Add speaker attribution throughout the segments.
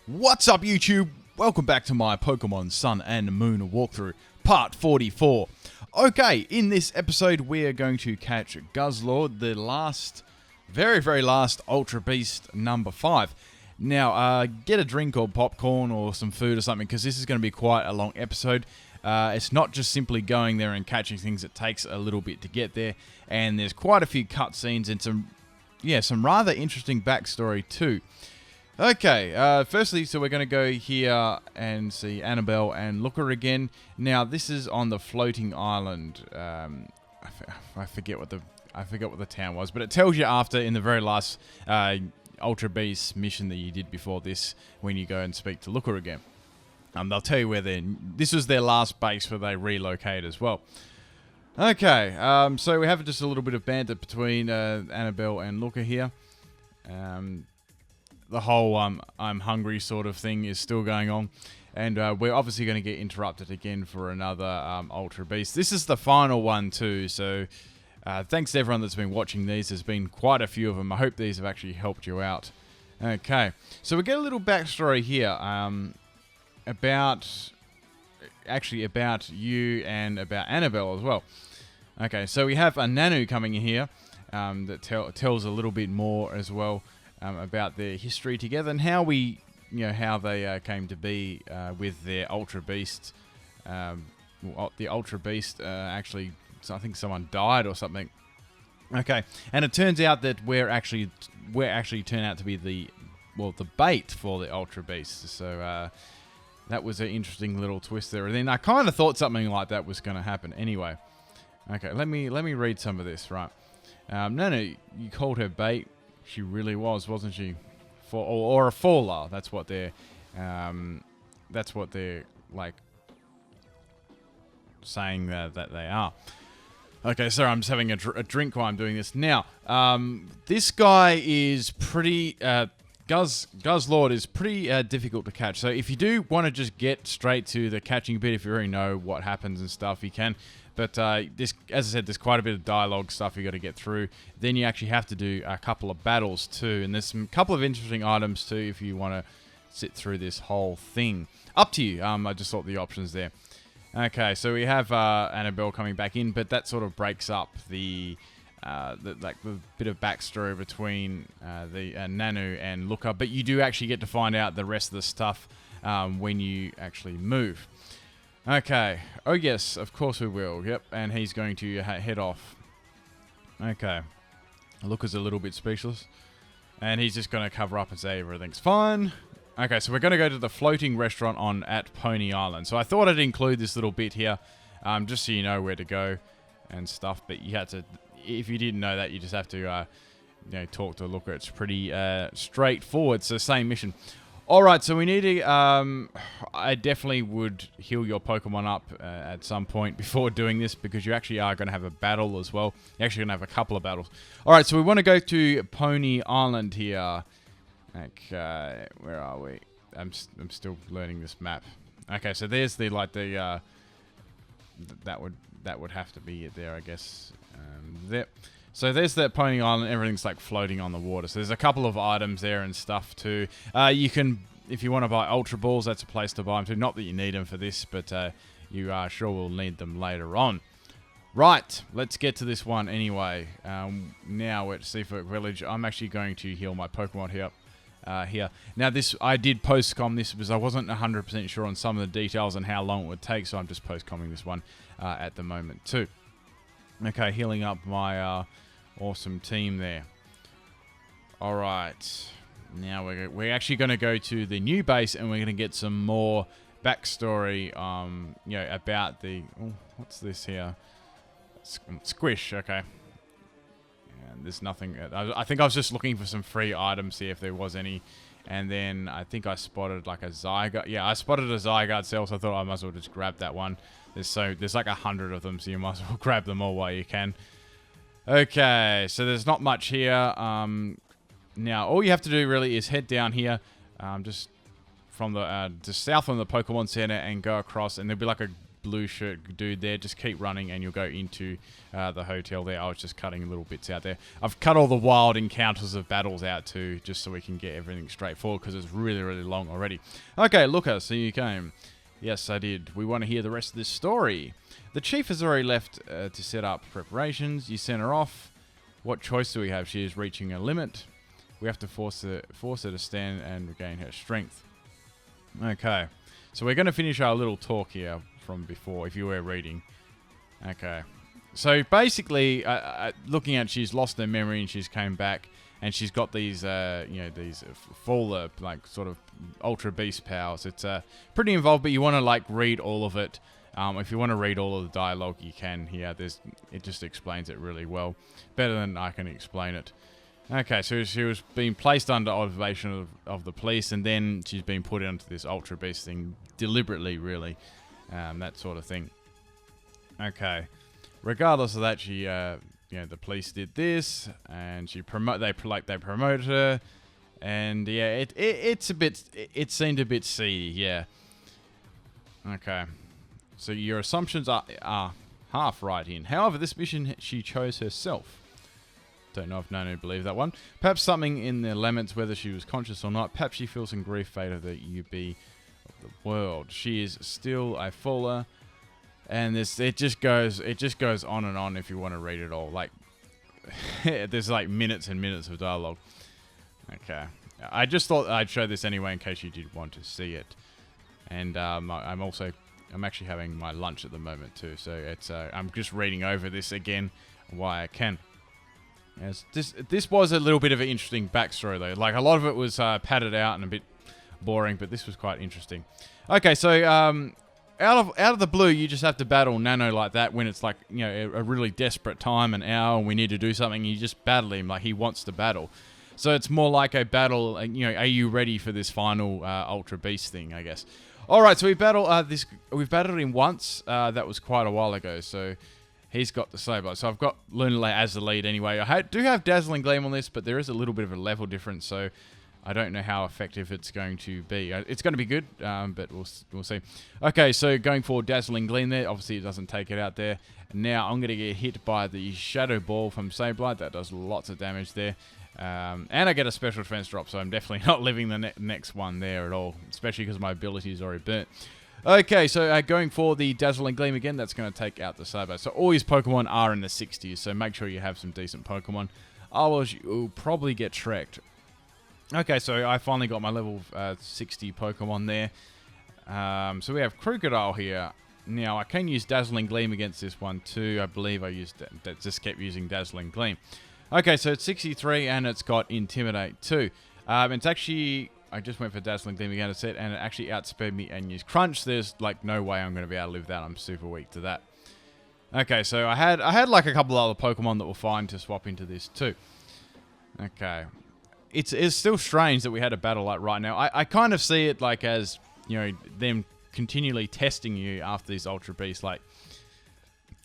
Speaker 1: What's up, YouTube? Welcome back to my Pokemon Sun and Moon walkthrough, part 44. Okay, in this episode we are going to catch Guzzlord, the last, very last Ultra Beast number 5. Now, get a drink or popcorn or some food or something, because this is going to be quite a long episode. It's not just simply going there and catching things, it takes a little bit to get there, and there's quite a few cutscenes and some rather interesting backstory too. Okay, firstly, so we're going to go here and see Annabelle and Looker again. Now, this is on the floating island. I forget what the town was, but it tells you after in the very last Ultra Beast mission that you did before this, when you go and speak to Looker again. They'll tell you where this was their last base where they relocate as well. Okay, so we have just a little bit of banter between Annabelle and Looker here. The whole I'm hungry sort of thing is still going on. And we're obviously going to get interrupted again for another Ultra Beast. This is the final one too, so thanks to everyone that's been watching these. There's been quite a few of them. I hope these have actually helped you out. Okay, so we get a little backstory here about you and about Annabelle as well. Okay, so we have a Nanu coming in here that tells a little bit more as well. About their history together and how how they came to be with their Ultra Beast. The Ultra Beast actually, I think someone died or something. Okay, and it turns out that we're actually turn out to be the bait for the Ultra Beast. So that was an interesting little twist there. And then I kind of thought something like that was going to happen anyway. Okay, let me read some of this. Right, no, you called her bait. She really was, wasn't she? Or a faller. That's what they're like saying that they are. Okay, sorry, I'm just having a drink while I'm doing this. Now, this guy is pretty. Guzzlord is pretty difficult to catch. So if you do want to just get straight to the catching bit, if you already know what happens and stuff, you can. But this, as I said, there's quite a bit of dialogue stuff you got to get through. Then you actually have to do a couple of battles too, and there's some couple of interesting items too if you want to sit through this whole thing. Up to you. I just thought the options there. Okay, so we have Annabelle coming back in, but that sort of breaks up the bit of backstory between the Nanu and Looker. But you do actually get to find out the rest of the stuff when you actually move. Okay. Oh, yes. Of course we will. Yep. And he's going to head off. Okay. Looker's a little bit speechless. And he's just going to cover up and say everything's fine. Okay, so we're going to go to the floating restaurant at Pony Island. So I thought I'd include this little bit here, just so you know where to go and stuff. But you had to, if you didn't know that, you just have to, talk to Looker. It's pretty straightforward. It's the same mission. Alright, so we need to, I definitely would heal your Pokemon up at some point before doing this, because you actually are going to have a battle as well. You're actually going to have a couple of battles. Alright, so we want to go to Pony Island here. Okay, where are we? I'm still learning this map. Okay, so there's that would have to be it there, I guess. There. So there's that Pony Island, everything's like floating on the water. So there's a couple of items there and stuff too. You can, if you want to buy Ultra Balls, that's a place to buy them too. Not that you need them for this, but you sure will need them later on. Right, let's get to this one anyway. Now we're at Seafolk Village. I'm actually going to heal my Pokemon here. Now I did post-com this because I wasn't 100% sure on some of the details and how long it would take, so I'm just post-comming this one at the moment too. Okay, healing up my awesome team there. Alright, now we're actually going to go to the new base and we're going to get some more backstory about the... Oh, what's this here? Squish, okay. And there's nothing... I think I was just looking for some free items here if there was any. And then I think I spotted like a Zygarde. Yeah, I spotted a Zygarde cell, so I thought I might as well just grab that one. There's like 100 of them, so you might as well grab them all while you can. Okay, so there's not much here. Now, all you have to do really is head down here, just from the just south from the Pokemon Center, and go across, and there'll be like a blue shirt dude there. Just keep running and you'll go into the hotel there. I was just cutting little bits out there. I've cut all the wild encounters of battles out too, just so we can get everything straightforward, because it's really, really long already. Okay, Luca, so you came. Yes, I did. We want to hear the rest of this story. The chief has already left to set up preparations. You sent her off. What choice do we have? She is reaching a limit. We have to force her to stand and regain her strength. Okay. So we're going to finish our little talk here from before, if you were reading. Okay. So basically, looking at, she's lost her memory and she's came back, and she's got these, these fuller, like, sort of ultra beast powers. It's pretty involved, but you want to, like, read all of it. If you want to read all of the dialogue, you can here. It just explains it really well, better than I can explain it. Okay, so she was being placed under observation of the police, and then she's been put into this ultra beast thing deliberately, really, that sort of thing. Okay, regardless of that, she, the police did this, and they promoted her, and yeah, it seemed a bit seedy, yeah. Okay, so your assumptions are half right in. However, this mission she chose herself. Don't know if Nano would believe that one. Perhaps something in the laments, whether she was conscious or not. Perhaps she feels some grief fate of the UB of the world. She is still a fuller, and it just goes on and on if you want to read it all. Like there's like minutes and minutes of dialogue. Okay, I just thought I'd show this anyway in case you did want to see it. And I'm actually having my lunch at the moment too, so it's I'm just reading over this again while I can. Yes, this was a little bit of an interesting backstory though. Like, a lot of it was padded out and a bit boring, but this was quite interesting. Okay, so out of the blue, you just have to battle Nano like that when it's like, a really desperate time, an hour, and we need to do something. You just battle him like he wants to battle. So it's more like a battle. Are you ready for this final Ultra Beast thing? I guess. All right, so we battled him once. That was quite a while ago. So. He's got the saber. So I've got Lunala as the lead anyway. I do have Dazzling Gleam on this, but there is a little bit of a level difference, so I don't know how effective it's going to be. It's going to be good, but we'll see. Okay, so going for Dazzling Gleam there. Obviously, it doesn't take it out there. Now I'm going to get hit by the Shadow Ball from Sableye. That does lots of damage there. And I get a special defense drop, so I'm definitely not living the next one there at all, especially because my ability is already burnt. Okay, so going for the Dazzling Gleam again, that's going to take out the Saber. So all his Pokemon are in the 60s, so make sure you have some decent Pokemon. Otherwise, you'll probably get Shrek'd. Okay, so I finally got my level 60 Pokemon there. So we have Crocodile here. Now, I can use Dazzling Gleam against this one too. I believe I just kept using Dazzling Gleam. Okay, so it's 63, and it's got Intimidate too. It's actually... I just went for Dazzling Gleam again, and it actually outspeed me and used Crunch. There's like no way I'm going to be able to live that. I'm super weak to that. Okay, so I had like a couple other Pokemon that were fine to swap into this too. Okay, it's still strange that we had a battle like right now. I kind of see it like as, them continually testing you after these Ultra Beasts. Like,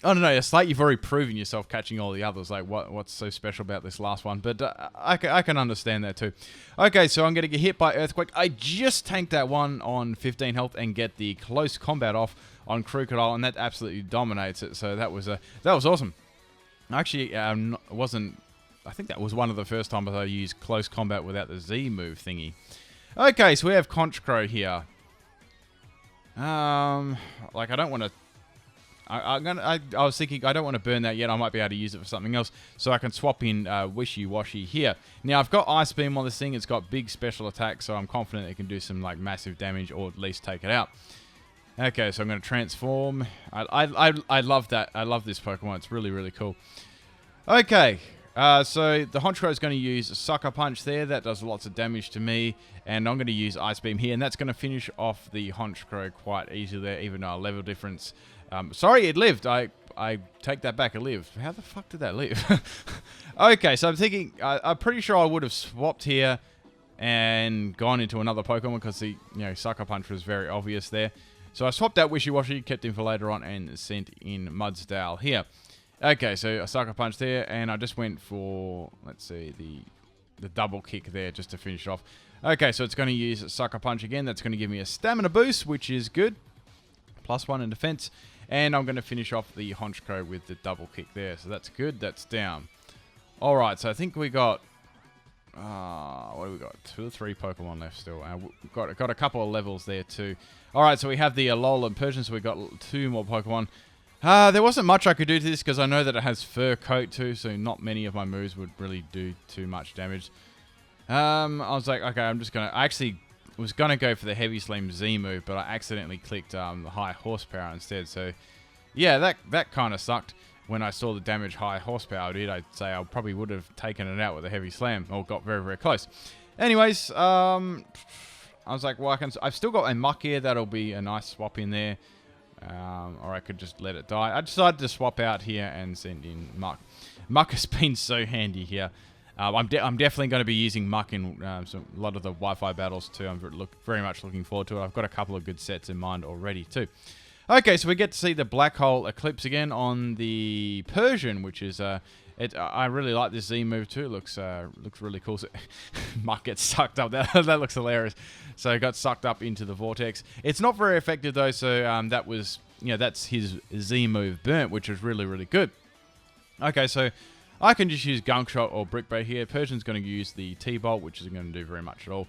Speaker 1: I don't know, it's like you've already proven yourself catching all the others. Like, what's so special about this last one? But I can understand that too. Okay, so I'm going to get hit by Earthquake. I just tanked that one on 15 health and get the close combat off on Crocodile, and that absolutely dominates it. So that was awesome. Actually, wasn't... I think that was one of the first times I used close combat without the Z move thingy. Okay, so we have Conchcrow here. Like, I don't want to... I was thinking I don't want to burn that yet. I might be able to use it for something else, so I can swap in Wishy Washy here. Now I've got Ice Beam on this thing. It's got big special attack, so I'm confident it can do some like massive damage or at least take it out. Okay, so I'm going to transform. I love that. I love this Pokemon. It's really, really cool. Okay, so the Honchkrow is going to use a Sucker Punch there. That does lots of damage to me, and I'm going to use Ice Beam here, and that's going to finish off the Honchkrow quite easily there, even though a level difference. Sorry, it lived. I take that back. It lived. How the fuck did that live? Okay, so I'm thinking... I'm pretty sure I would have swapped here and gone into another Pokemon because the Sucker Punch was very obvious there. So I swapped out Wishy Washy, kept him for later on, and sent in Mudsdale here. Okay, so a Sucker Punch there, and I just went for... Let's see, the double kick there just to finish it off. Okay, so it's going to use Sucker Punch again. That's going to give me a Stamina boost, which is good. +1 in defense. And I'm going to finish off the Honchko with the double kick there. So that's good. That's down. All right. So I think we got... what do we got? 2 or 3 Pokemon left still. We've got a couple of levels there too. All right. So we have the Alolan Persian. So we got 2 more Pokemon. There wasn't much I could do to this because I know that it has fur coat too. So not many of my moves would really do too much damage. I was like, okay, I'm just going to... I actually was going to go for the Heavy Slam Z move, but I accidentally clicked the high horsepower instead. So, yeah, that kind of sucked. When I saw the damage high horsepower did, I'd say I probably would have taken it out with a Heavy Slam or got very, very close. Anyways, I was like, well, I've still got a Muck here. That'll be a nice swap in there. Or I could just let it die. I decided to swap out here and send in Muck. Muck has been so handy here. I'm definitely going to be using Muck in a lot of the Wi-Fi battles too. I'm very much looking forward to it. I've got a couple of good sets in mind already too. Okay, so we get to see the Black Hole Eclipse again on the Persian, which is I really like this Z move too. It looks really cool. So Muck gets sucked up. That looks hilarious. So it got sucked up into the vortex. It's not very effective though. So that was that's his Z move Burnt, which is really, really good. Okay, so I can just use Gunk Shot or Brick Break here. Persian's going to use the T-Bolt, which isn't going to do very much at all.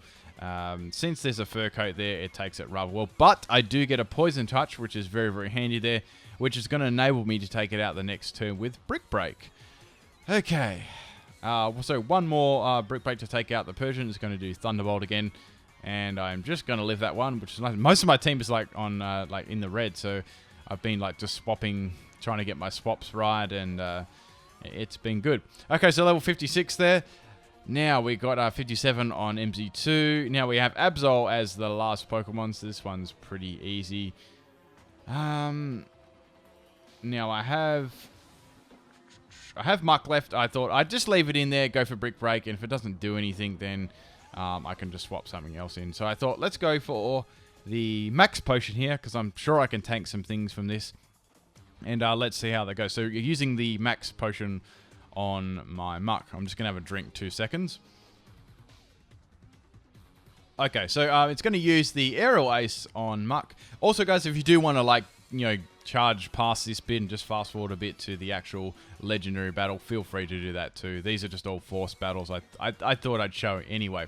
Speaker 1: Since there's a Fur Coat there, it takes it rather well. But I do get a Poison Touch, which is very, very handy there, which is going to enable me to take it out the next turn with Brick Break. Okay. So one more Brick Break to take out the Persian. Is going to do Thunderbolt again. And I'm just going to live that one, which is nice. Most of my team is like on like in the red, so I've been like just swapping, trying to get my swaps right, and it's been good. Okay, so level 56 there. Now we got 57 on MZ2. Now we have Absol as the last Pokemon, so this one's pretty easy. Now I have Muck left. I thought I'd just leave it in there, go for Brick Break, and if it doesn't do anything, then I can just swap something else in. So I thought, let's go for the Max Potion here, because I'm sure I can tank some things from this. And let's see how that goes. So you're using the Max Potion on my Muck. I'm just going to have a drink 2 seconds. Okay, so it's going to use the Aerial Ace on Muck. Also, guys, if you do want to, charge past this bit and just fast forward a bit to the actual legendary battle, feel free to do that too. These are just all forced battles. I thought I'd show anyway.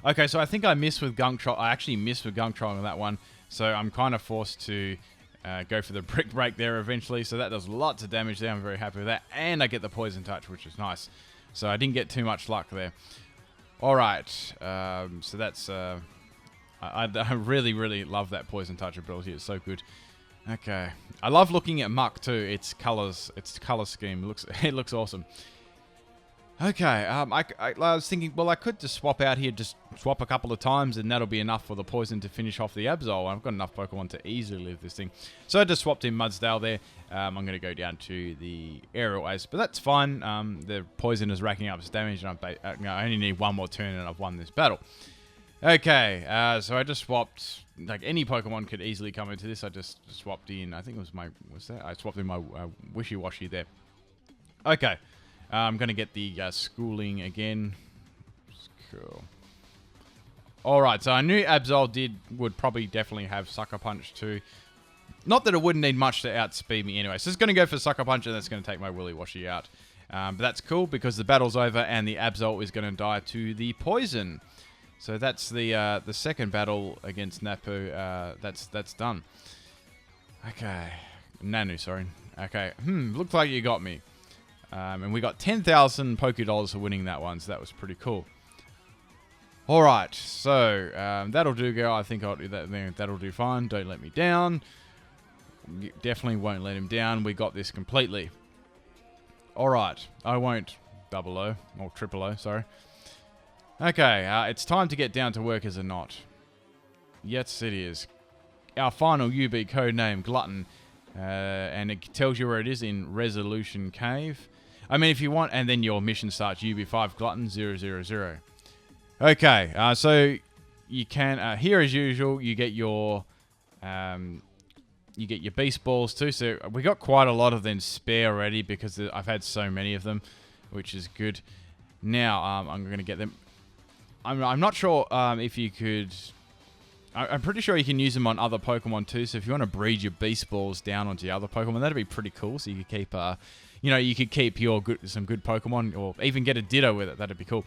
Speaker 1: Okay, so I think I missed with Gunk Troll. I actually missed with Gunk Troll on that one. So I'm kind of forced to go for the Brick Break there eventually. So that does lots of damage there. I'm very happy with that. And I get the Poison Touch, which is nice. So I didn't get too much luck there. All right. So that's... I really, really love that Poison Touch ability. It's so good. Okay. I love looking at Muck too. Its colors, its color scheme. It looks awesome. Okay, I was thinking, well, I could just swap out here, just swap a couple of times, and that'll be enough for the poison to finish off the Absol. I've got enough Pokemon to easily live this thing. So I just swapped in Mudsdale there. I'm going to go down to the Aerial Ace, but that's fine. The poison is racking up its damage, and I only need one more turn, and I've won this battle. Okay, so I just swapped, like any Pokemon could easily come into this. I just swapped in, I think it was my, I swapped in my Wishy-Washy there. Okay. I'm going to get the schooling again. Cool. Alright, so I knew Absol would probably definitely have Sucker Punch too. Not that it wouldn't need much to outspeed me anyway. So it's going to go for Sucker Punch, and that's going to take my Willy-Washy out. But that's cool because the battle's over and the Absol is going to die to the poison. So that's the second battle against Napu. That's done. Okay. Nanu, sorry. Okay. Looks like you got me. And we got 10,000 Poké for winning that one, so that was pretty cool. Alright, so that'll do, girl. I think that'll do fine. Don't let me down. Definitely won't let him down. We got this completely. Alright, I won't double O, or triple O, sorry. Okay, it's time to get down to work, is it not? Yes, it is. Our final UB code name, Glutton. And it tells you where it is in Resolution Cave. I mean, if you want, and then your mission starts UB-05 Glutton 000. Okay, so you can here as usual you get your beast balls too. So we got quite a lot of them spare already because I've had so many of them, which is good. Now I'm going to get them. I'm not sure if you could I'm pretty sure you can use them on other Pokemon too. So if you want to breed your Beast Balls down onto the other Pokemon, that'd be pretty cool. So you could keep, you could keep some good Pokemon, or even get a Ditto with it. That'd be cool.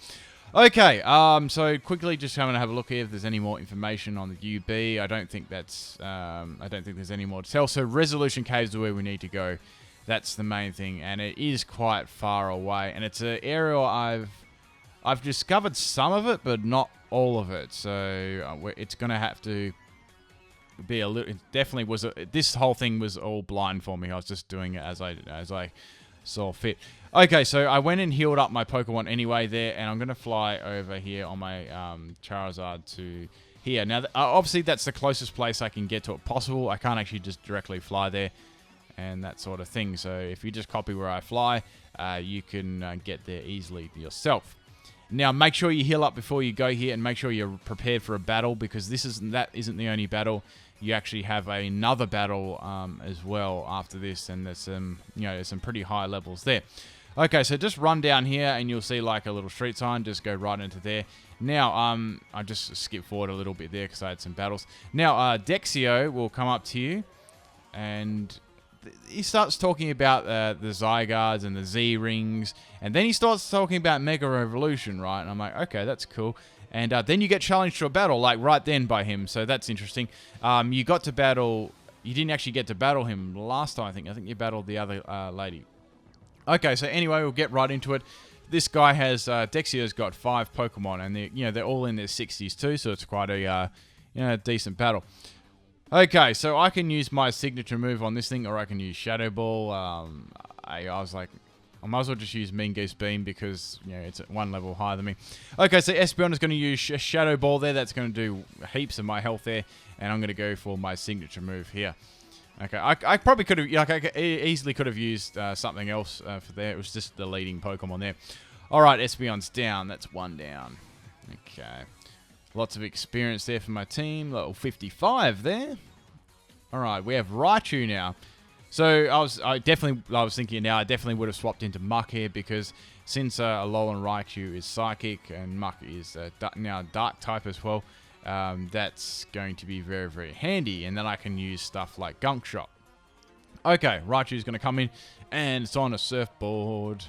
Speaker 1: Okay, so quickly just going to have a look here if there's any more information on the UB. I don't think there's any more to tell. So Resolution Caves are where we need to go. That's the main thing, and it is quite far away, and it's an area I've discovered some of it, but not all of it. So it's going to have to be a little. It definitely was. This whole thing was all blind for me. I was just doing it as I saw fit. Okay, so I went and healed up my Pokemon anyway there, and I'm going to fly over here on my Charizard to here. Now, obviously, that's the closest place I can get to it possible. I can't actually just directly fly there and that sort of thing. So if you just copy where I fly, you can get there easily yourself. Now, make sure you heal up before you go here, and make sure you're prepared for a battle, because that isn't the only battle. You actually have another battle as well after this, and there's some pretty high levels there. Okay, so just run down here, and you'll see like a little street sign. Just go right into there. Now, I just skip forward a little bit there because I had some battles. Now, Dexio will come up to you, and he starts talking about the Zygardes and the Z-Rings, and then he starts talking about Mega Evolution, right? And I'm like, okay, that's cool. And then you get challenged to a battle, like right then by him, so that's interesting. You didn't actually get to battle him last time, I think you battled the other lady. Okay, so anyway, we'll get right into it. This guy has, Dexio's got 5 Pokemon, and they're all in their 60s too, so it's quite a decent battle. Okay, so I can use my signature move on this thing, or I can use Shadow Ball. I was like, I might as well just use Mean Goose Beam because, it's at 1 level higher than me. Okay, so Espeon is going to use Shadow Ball there. That's going to do heaps of my health there, and I'm going to go for my signature move here. Okay, I probably could have, I easily could have used something else for there. It was just the leading Pokemon there. All right, Espeon's down. That's 1 down. Okay. Lots of experience there for my team. Level 55 there. All right, we have Raichu now. So I was thinking now I definitely would have swapped into Muck here, because since Alolan Raichu is Psychic and Muck is now Dark type as well, that's going to be very, very handy. And then I can use stuff like Gunk Shot. Okay, Raichu's going to come in, and it's on a surfboard.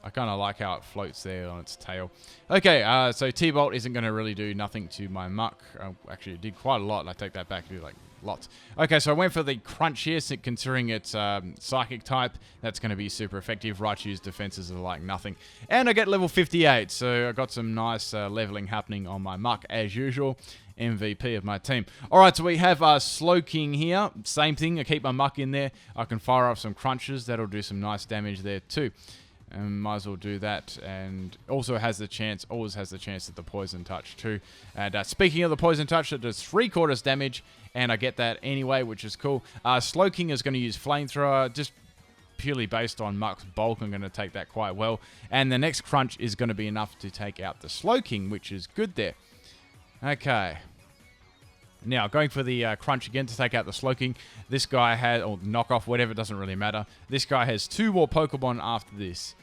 Speaker 1: I kind of like how it floats there on its tail. Okay, so T-Bolt isn't going to really do nothing to my Muck. Actually, it did quite a lot. I take that back. It did like lots. Okay, so I went for the Crunch here, so considering it's Psychic type. That's going to be super effective. Raichu's defenses are like nothing. And I get level 58, so I got some nice leveling happening on my Muck as usual. MVP of my team. Alright, so we have Slowking here. Same thing. I keep my Muck in there. I can fire off some Crunches. That'll do some nice damage there too. And might as well do that, and also always has the chance at the Poison Touch too. And speaking of the Poison Touch, it does 3/4 damage, and I get that anyway, which is cool. Slowking is going to use Flamethrower, just purely based on Muck's bulk. I'm going to take that quite well, and the next Crunch is going to be enough to take out the Slowking, which is good there. Okay. Now, going for the Crunch again to take out the Slowking. This guy has, or Knockoff, whatever, doesn't really matter. This guy has 2 more Pokemon after this.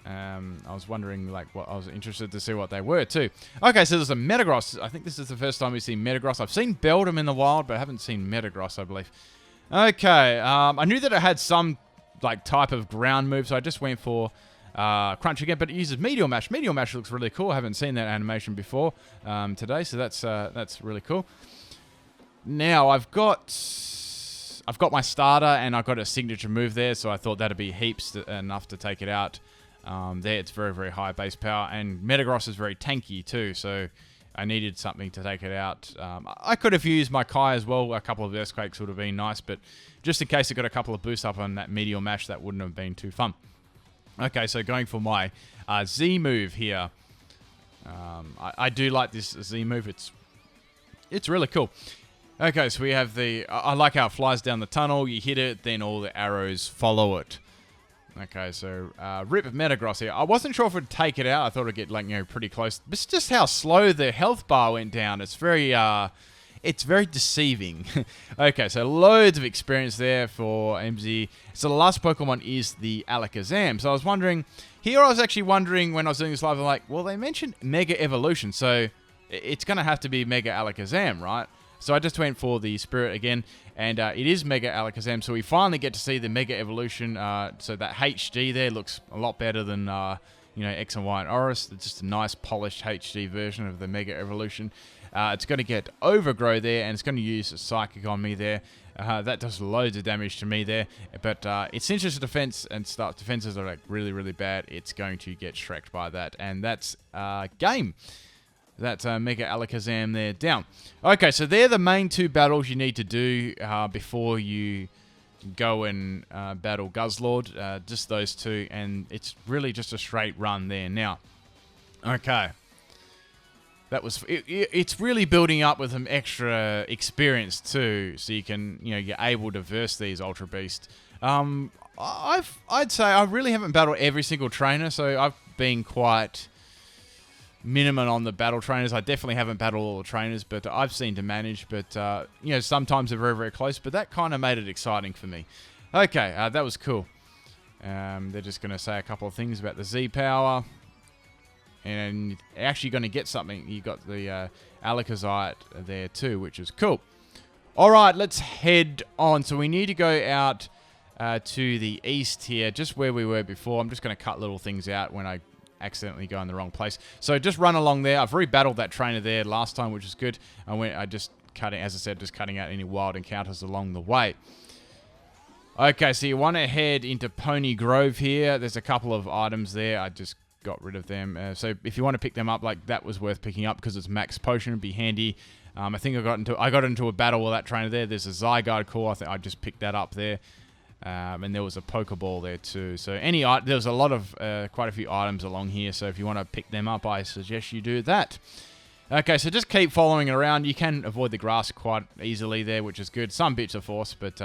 Speaker 1: I was wondering, I was interested to see what they were too. Okay, so there's a Metagross. I think this is the first time we've seen Metagross. I've seen Beldum in the wild, but I haven't seen Metagross, I believe. Okay, I knew that it had some type of ground move, so I just went for Crunch again, but it uses Meteor Mash. Meteor Mash looks really cool. I haven't seen that animation before today, so that's really cool. Now I've got my starter, and I've got a signature move there, so I thought that'd be heaps enough to take it out. There, it's very, very high base power, and Metagross is very tanky too, so I needed something to take it out. I could have used my Kai as well. A couple of Earthquakes would have been nice, but just in case I got a couple of boosts up on that Meteor Mash, that wouldn't have been too fun. Okay, so going for my Z move here. I do like this Z move. It's really cool. Okay, so we have I like how it flies down the tunnel. You hit it, then all the arrows follow it. Okay, so Rip Metagross here. I wasn't sure if it would take it out. I thought it'd get pretty close. But it's just how slow the health bar went down. It's very deceiving. Okay, so loads of experience there for MZ. So the last Pokemon is the Alakazam. So I was wondering, here I was actually wondering when I was doing this live, I'm like, well, they mentioned Mega Evolution, so it's going to have to be Mega Alakazam, right? So I just went for the Spirit again, and it is Mega Alakazam, so we finally get to see the Mega Evolution. So that HD there looks a lot better than, you know, X and Y and Oris. It's just a nice polished HD version of the Mega Evolution. It's going to get Overgrow there, and it's going to use a Psychic on me there. That does loads of damage to me there, but its Cinctus defense and stuff defenses are like really, really bad. It's going to get shreked by that, and that's game. That's Mega Alakazam there down. Okay, so they're the main 2 battles you need to do before you go and battle Guzzlord. Just those 2, and it's really just a straight run there. Now, okay. That was it's really building up with some extra experience too, so you can, you know, you're able to verse these Ultra Beasts. I'd say I really haven't battled every single trainer, so I've been quite minimum on the battle trainers. I definitely haven't battled all the trainers, but I've seen to manage. But you know, sometimes they're very, very close. But that kind of made it exciting for me. Okay, that was cool. They're just going to say a couple of things about the Z power. And actually going to get something. You got the Alakazite there too, which is cool. All right, let's head on. So we need to go out to the east here, just where we were before. I'm just going to cut little things out when I accidentally go in the wrong place. So just run along there. I've re-battled that trainer there last time, which is good. I just cutting, as I said, just cutting out any wild encounters along the way. Okay, so you want to head into Pony Grove here. There's a couple of items there. I just got rid of them. So if you want to pick them up, like that was worth picking up because it's max potion. It'd be handy. I think I got into a battle with that trainer there. There's a Zygarde core. I think I just picked that up there. And there was a Pokeball there too. So there's a lot of quite a few items along here. So if you want to pick them up, I suggest you do that. Okay, so just keep following it around. You can avoid the grass quite easily there, which is good. Some bits of force, but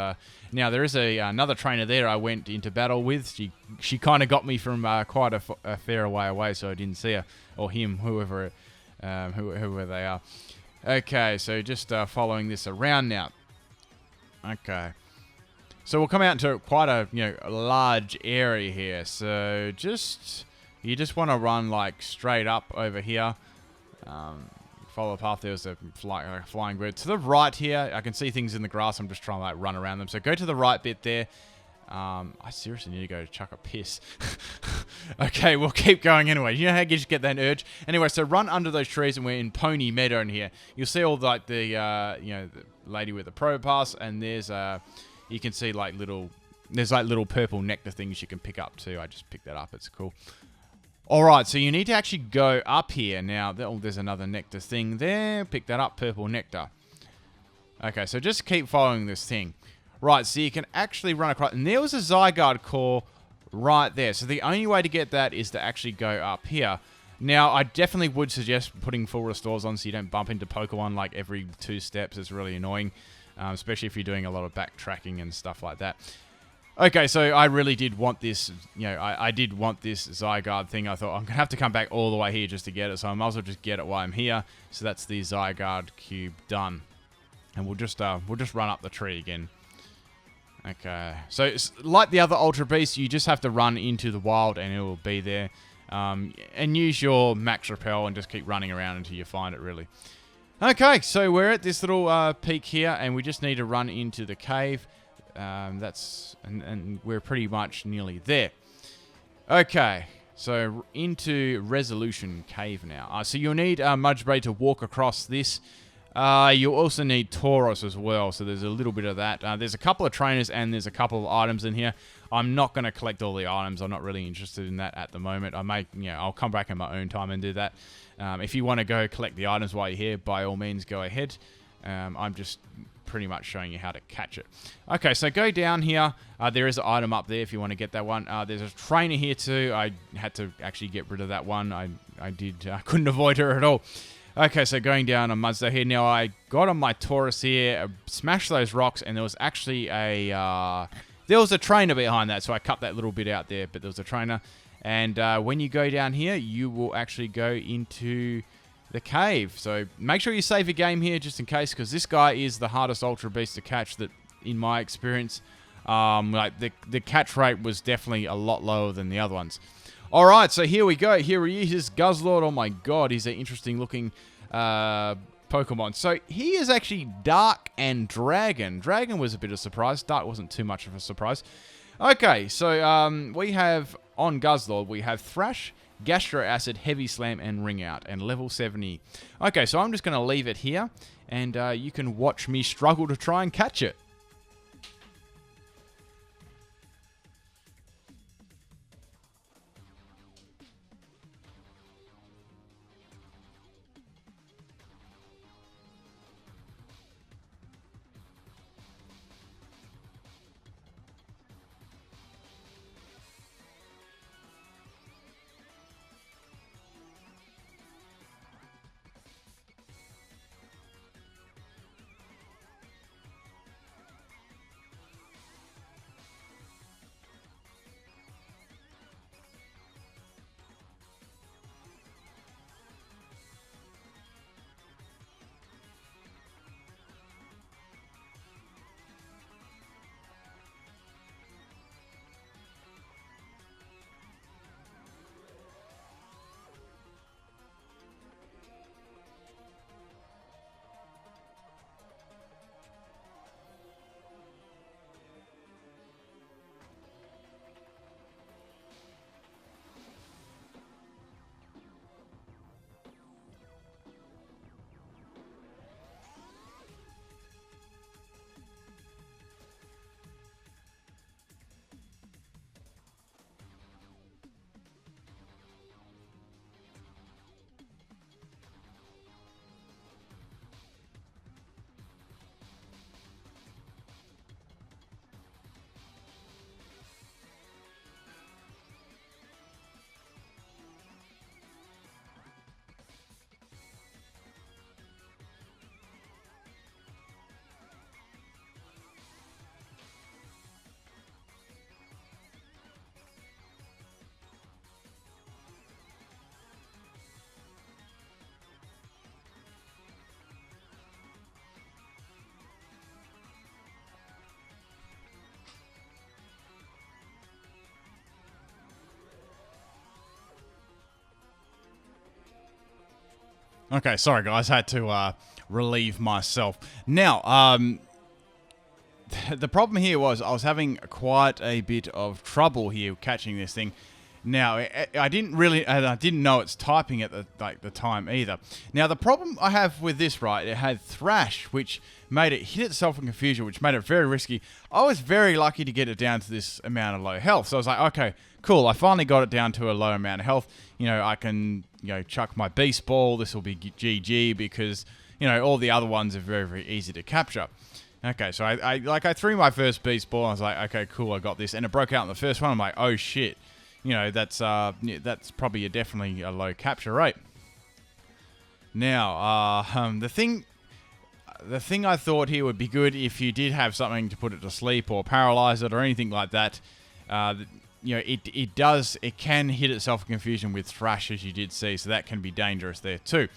Speaker 1: now there is another trainer there I went into battle with. She kind of got me from quite a fair way away, so I didn't see her, or him, whoever they are. Okay, so just following this around now. Okay. So we'll come out into quite a a large area here. So you just want to run like straight up over here. Follow the path. There's a flying bird to the right here. I can see things in the grass. I'm just trying to like run around them. So go to the right bit there. I seriously need to go chuck a piss. Okay, we'll keep going anyway. You know how you just get that urge? Anyway, so run under those trees, and we're in Pony Meadow in here. You'll see all like the the lady with the pro pass, and there's you can see like little purple nectar things you can pick up too. I just picked that up. It's cool. Alright, so you need to actually go up here. Now, there's another nectar thing there. Pick that up, purple nectar. Okay, so just keep following this thing. Right, so you can actually run across. And there was a Zygarde core right there. So the only way to get that is to actually go up here. Now, I definitely would suggest putting full restores on so you don't bump into Pokemon like every 2 steps. It's really annoying, especially if you're doing a lot of backtracking and stuff like that. Okay, so I really did want this, I did want this Zygarde thing. I thought, I'm going to have to come back all the way here just to get it, so I might as well just get it while I'm here. So that's the Zygarde cube done. And we'll just run up the tree again. Okay, so it's like the other Ultra Beasts, you just have to run into the wild and it will be there. And use your Max Repel and just keep running around until you find it, really. Okay, so we're at this little peak here, and we just need to run into the cave. And we're pretty much nearly there. Okay, so into Resolution Cave now. So you'll need Mudspray to walk across this. You'll also need Tauros as well, so there's a little bit of that. There's a couple of trainers and there's a couple of items in here. I'm not going to collect all the items. I'm not really interested in that at the moment. I'll come back in my own time and do that. If you want to go collect the items while you're here, by all means, go ahead. I'm just pretty much showing you how to catch it. Okay, so go down here. There is an item up there if you want to get that one. There's a trainer here too. I had to actually get rid of that one. I couldn't avoid her at all. Okay, so going down on Mudspray here. Now, I got on my Taurus here, smashed those rocks, and there was actually a trainer behind that, so I cut that little bit out there, but there was a trainer. And when you go down here, you will actually go into the cave. So make sure you save your game here just in case, because this guy is the hardest Ultra Beast to catch that, in my experience. Like the catch rate was definitely a lot lower than the other ones. All right, so here we go. Here he is, Guzzlord. Oh my god, he's an interesting looking Pokemon Pokemon. So he is actually Dark and Dragon. Dragon was a bit of a surprise. Dark wasn't too much of a surprise. Okay, so we have, on Guzzlord, we have Thrash, Gastro Acid, Heavy Slam, and Ring Out, and level 70. Okay, so I'm just going to leave it here, and you can watch me struggle to try and catch it. Okay, sorry guys, had to relieve myself. Now, the problem here was I was having quite a bit of trouble here catching this thing. Now, I didn't know it's typing at the time either. Now, the problem I have with this, right, it had Thrash, which made it hit itself in confusion, which made it very risky. I was very lucky to get it down to this amount of low health. So I was like, okay, cool, I finally got it down to a low amount of health. You know, I can, chuck my Beast Ball. This will be GG because, all the other ones are very, very easy to capture. Okay, so I threw my first Beast Ball, and I was like, okay, cool, I got this. And it broke out in the first one. I'm like, oh, shit. That's probably definitely a low capture rate. Now, the thing I thought here would be good if you did have something to put it to sleep or paralyze it or anything like that. It can hit itself in confusion with Thrash, as you did see, so that can be dangerous there too.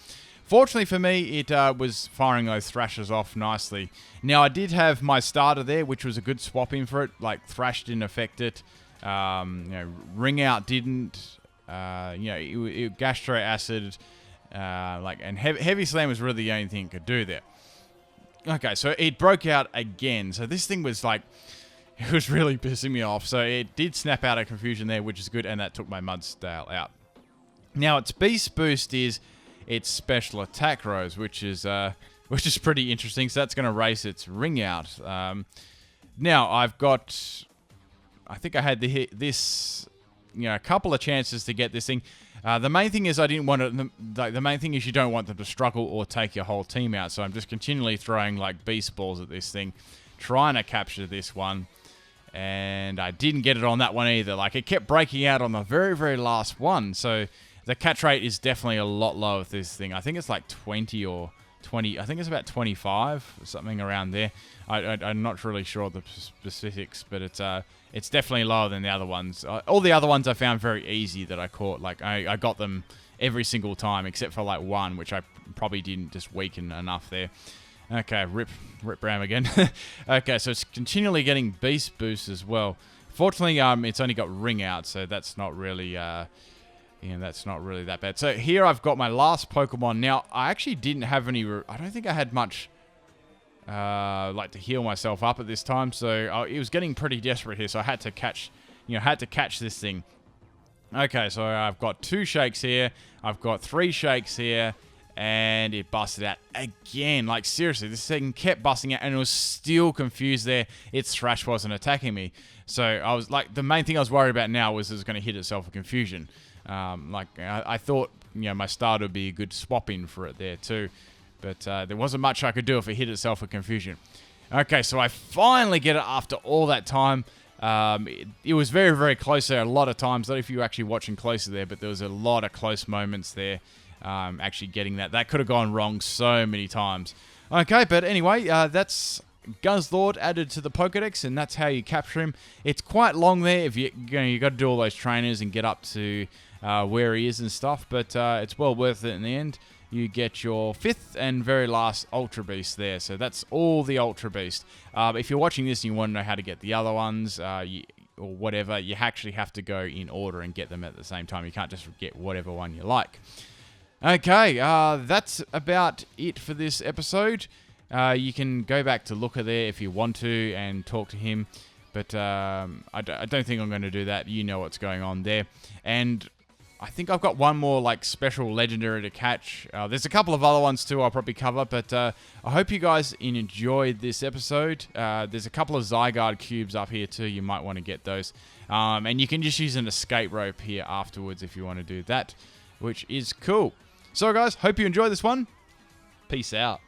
Speaker 1: Fortunately for me, it was firing those Thrashes off nicely. Now, I did have my starter there, which was a good swap in for it. Like, Thrash didn't affect it. Ring Out didn't. Gastro Acid, and Heavy Slam was really the only thing it could do there. Okay, so it broke out again. So this thing was like, it was really pissing me off. So it did snap out of confusion there, which is good, and that took my Mudsdale out. Now, its Beast Boost is its Special Attack Rose, which is pretty interesting. So that's going to race its Ring Out. Now, I've got, I think I had this, a couple of chances to get this thing. The main thing is I didn't want it. The main thing is you don't want them to struggle or take your whole team out. So I'm just continually throwing like Beast Balls at this thing, trying to capture this one. And I didn't get it on that one either. Like, it kept breaking out on the very, very last one. So the catch rate is definitely a lot lower with this thing. I think it's like 20 or 20. I think it's about 25, something around there. I'm not really sure the specifics, but it's definitely lower than the other ones. All the other ones I found very easy that I caught. Like, I got them every single time, except for like one, which I probably didn't just weaken enough there. Okay, rip Ram again. Okay, so it's continually getting Beast Boost as well. Fortunately, it's only got Ring Out, so that's not really And that's not really that bad. So here I've got my last Pokemon. Now, I actually didn't have any... I don't think I had much... like to heal myself up at this time. So it was getting pretty desperate here. So I had to catch... had to catch this thing. Okay, so I've got 2 shakes here. I've got 3 shakes here. And it busted out again. Like, seriously, this thing kept busting out, and it was still confused there. Its Thrash wasn't attacking me. So I was like, the main thing I was worried about now was it was going to hit itself with confusion. I thought, my start would be a good swap in for it there too. But there wasn't much I could do if it hit itself with confusion. Okay, so I finally get it after all that time. It was very, very close there a lot of times. I don't know if you were actually watching closer there, but there was a lot of close moments there. Actually getting that. That could have gone wrong so many times. Okay, but anyway, that's Guzzlord added to the Pokedex, and that's how you capture him. It's quite long there. If you got to do all those trainers and get up to where he is and stuff, but it's well worth it in the end. You get your 5th and very last Ultra Beast there. So that's all the Ultra Beast. If you're watching this and you want to know how to get the other ones, or whatever, you actually have to go in order and get them at the same time. You can't just get whatever one you like. Okay, that's about it for this episode. You can go back to Looker there if you want to and talk to him. But I don't think I'm going to do that. You know what's going on there. And I think I've got one more like special legendary to catch. There's a couple of other ones too I'll probably cover. But I hope you guys enjoyed this episode. There's a couple of Zygarde cubes up here too. You might want to get those. And you can just use an escape rope here afterwards if you want to do that, which is cool. So guys, hope you enjoyed this one. Peace out.